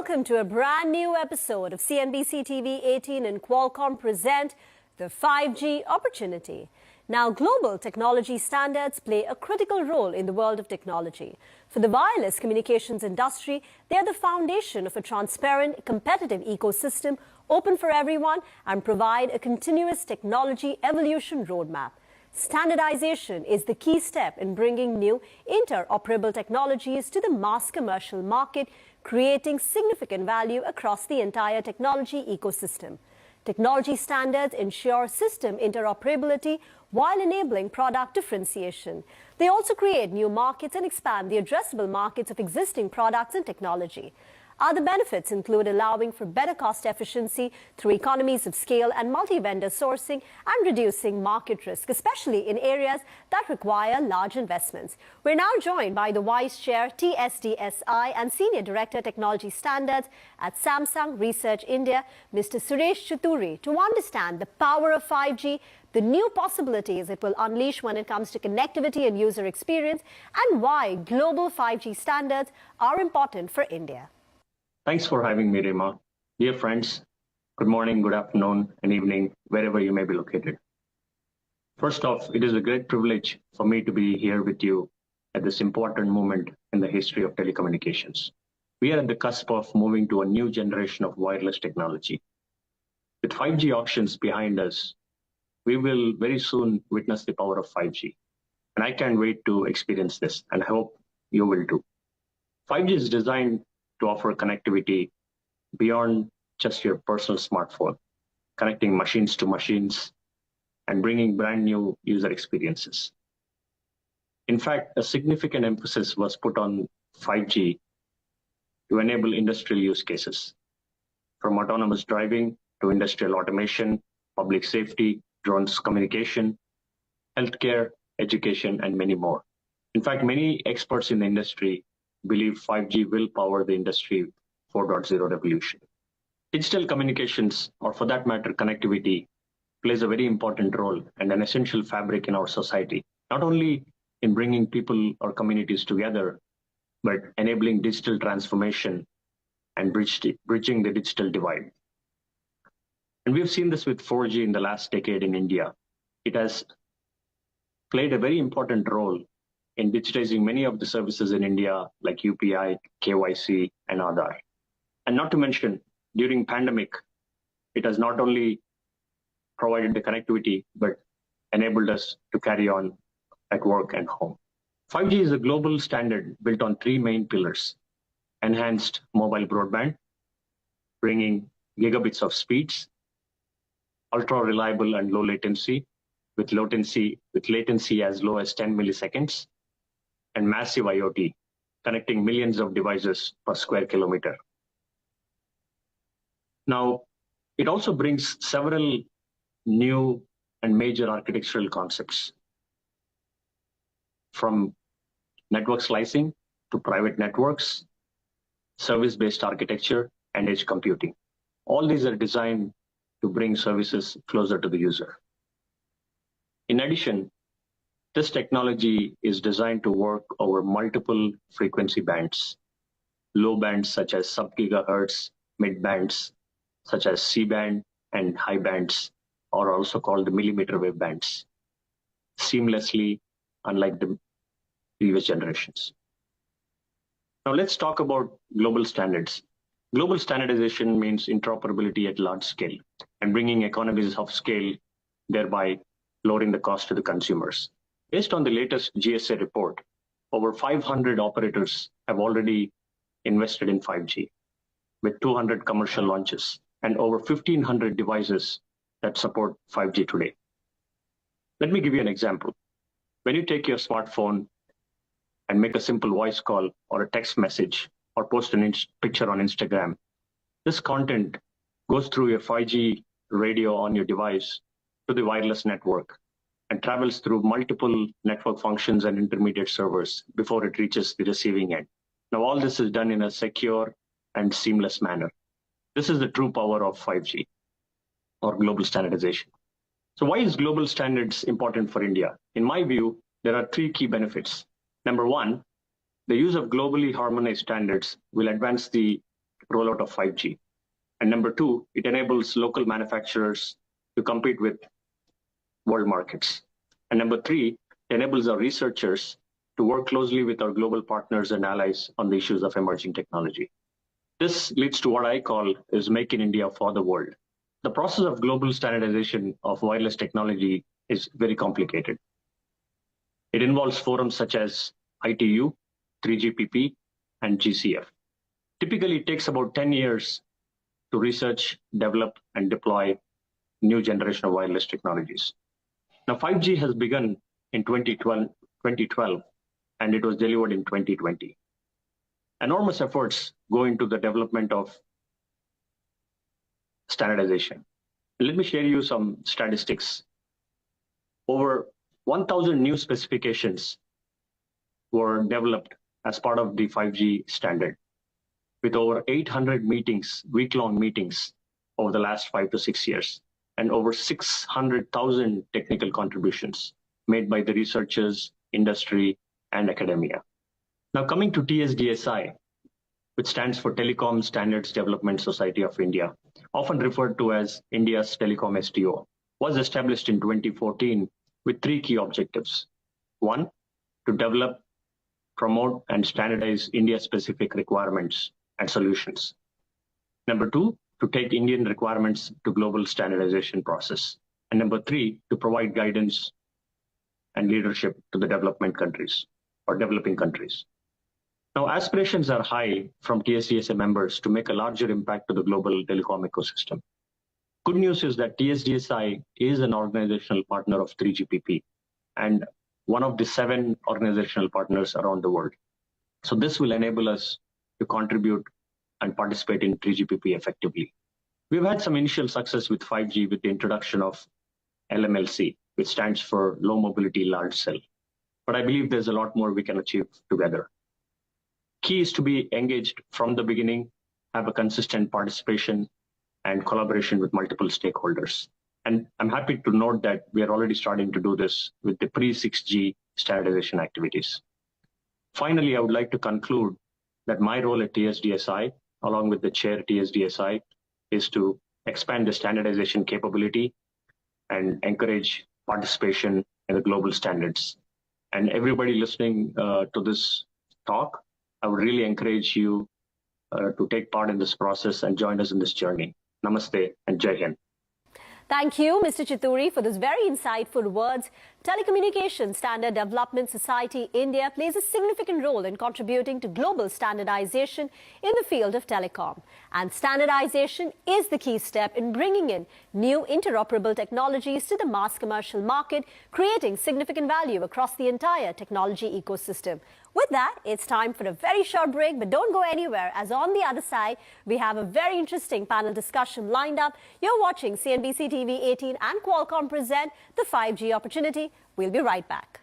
Welcome to a brand new episode of CNBC-TV18 and Qualcomm present the 5G opportunity. Now, global technology standards play a critical role in the world of technology. For the wireless communications industry, they are the foundation of a transparent, competitive ecosystem, open for everyone, and provide a continuous technology evolution roadmap. Standardization is the key step in bringing new interoperable technologies to the mass commercial market, creating significant value across the entire technology ecosystem. Technology standards ensure system interoperability while enabling product differentiation. They also create new markets and expand the addressable markets of existing products and technology. Other benefits include allowing for better cost efficiency through economies of scale and multi-vendor sourcing and reducing market risk, especially in areas that require large investments. We're now joined by the Vice Chair, TSDSI, and Senior Director, Technology Standards at Samsung Research India, Mr. Suresh Chituri, to understand the power of 5G, the new possibilities it will unleash when it comes to connectivity and user experience, and why global 5G standards are important for India. Thanks for having me, Rima. Dear friends, good morning, good afternoon, and evening, wherever you may be located. First off, it is a great privilege for me to be here with you at this important moment in the history of telecommunications. We are at the cusp of moving to a new generation of wireless technology. With 5G auctions behind us, we will very soon witness the power of 5G. And I can't wait to experience this, and I hope you will too. 5G is designed to offer connectivity beyond just your personal smartphone, connecting machines to machines and bringing brand new user experiences. In fact, a significant emphasis was put on 5G to enable industrial use cases, from autonomous driving to industrial automation, public safety, drones communication, healthcare, education, and many more. In fact, many experts in the industry believe 5G will power the Industry 4.0 revolution. Digital communications, or for that matter, connectivity, plays a very important role and an essential fabric in our society, not only in bringing people or communities together, but enabling digital transformation and bridging the digital divide. And we've seen this with 4G in the last decade in India. It has played a very important role in digitizing many of the services in India, like UPI, KYC, and Aadhaar. And not to mention, during pandemic, it has not only provided the connectivity, but enabled us to carry on at work and home. 5G is a global standard built on three main pillars: enhanced mobile broadband, bringing gigabits of speeds, ultra reliable and low latency, with latency as low as 10 milliseconds, and massive IoT, connecting millions of devices per square kilometer. Now, it also brings several new and major architectural concepts, from network slicing to private networks, service-based architecture, and edge computing. All these are designed to bring services closer to the user. In addition, this technology is designed to work over multiple frequency bands. Low bands such as sub-gigahertz, mid bands such as C-band, and high bands are also called the millimeter wave bands, seamlessly, unlike the previous generations. Now let's talk about global standards. Global standardization means interoperability at large scale and bringing economies of scale, thereby lowering the cost to the consumers. Based on the latest GSA report, over 500 operators have already invested in 5G, with 200 commercial launches and over 1,500 devices that support 5G today. Let me give you an example. When you take your smartphone and make a simple voice call or a text message or post a picture on Instagram, this content goes through your 5G radio on your device to the wireless network and travels through multiple network functions and intermediate servers before it reaches the receiving end. Now, all this is done in a secure and seamless manner. This is the true power of 5G, or global standardization. So why is global standards important for India? In my view, there are three key benefits. Number one, the use of globally harmonized standards will advance the rollout of 5G. And number two, it enables local manufacturers to compete with world markets. And number three, it enables our researchers to work closely with our global partners and allies on the issues of emerging technology. This leads to what I call is Make in India for the world. The process of global standardization of wireless technology is very complicated. It involves forums such as ITU, 3GPP, and GCF. Typically, it takes about 10 years to research, develop, and deploy new generation of wireless technologies. Now, 5G has begun in 2012, and it was delivered in 2020. Enormous efforts go into the development of standardization. Let me share you some statistics. Over 1,000 new specifications were developed as part of the 5G standard, with over 800 meetings, week-long meetings over the last 5 to 6 years, and over 600,000 technical contributions made by the researchers, industry, and academia. Now coming to TSDSI, which stands for Telecom Standards Development Society of India, often referred to as India's Telecom STO, was established in 2014 with three key objectives. One, to develop, promote, and standardize India-specific requirements and solutions. Number two, to take Indian requirements to global standardization process. And number three, to provide guidance and leadership to the development countries or developing countries. Now, aspirations are high from TSDSA members to make a larger impact to the global telecom ecosystem. Good news is that TSDSI is an organizational partner of 3GPP and one of the 7 organizational partners around the world. So this will enable us to contribute and participate in 3GPP effectively. We've had some initial success with 5G with the introduction of LMLC, which stands for Low Mobility Large Cell. But I believe there's a lot more we can achieve together. Key is to be engaged from the beginning, have a consistent participation and collaboration with multiple stakeholders. And I'm happy to note that we are already starting to do this with the pre-6G standardization activities. Finally, I would like to conclude that my role at TSDSI, along with the chair TSDSI, is to expand the standardization capability and encourage participation in the global standards. And everybody listening to this talk, I would really encourage you to take part in this process and join us in this journey. Namaste and Jai Hind. Thank you, Mr. Chituri, for those very insightful words. Telecommunication Standard Development Society India plays a significant role in contributing to global standardization in the field of telecom. And standardization is the key step in bringing in new interoperable technologies to the mass commercial market, creating significant value across the entire technology ecosystem. With that, it's time for a very short break, but don't go anywhere, as on the other side, we have a very interesting panel discussion lined up. You're watching CNBC-TV18 and Qualcomm present the 5G opportunity. We'll be right back.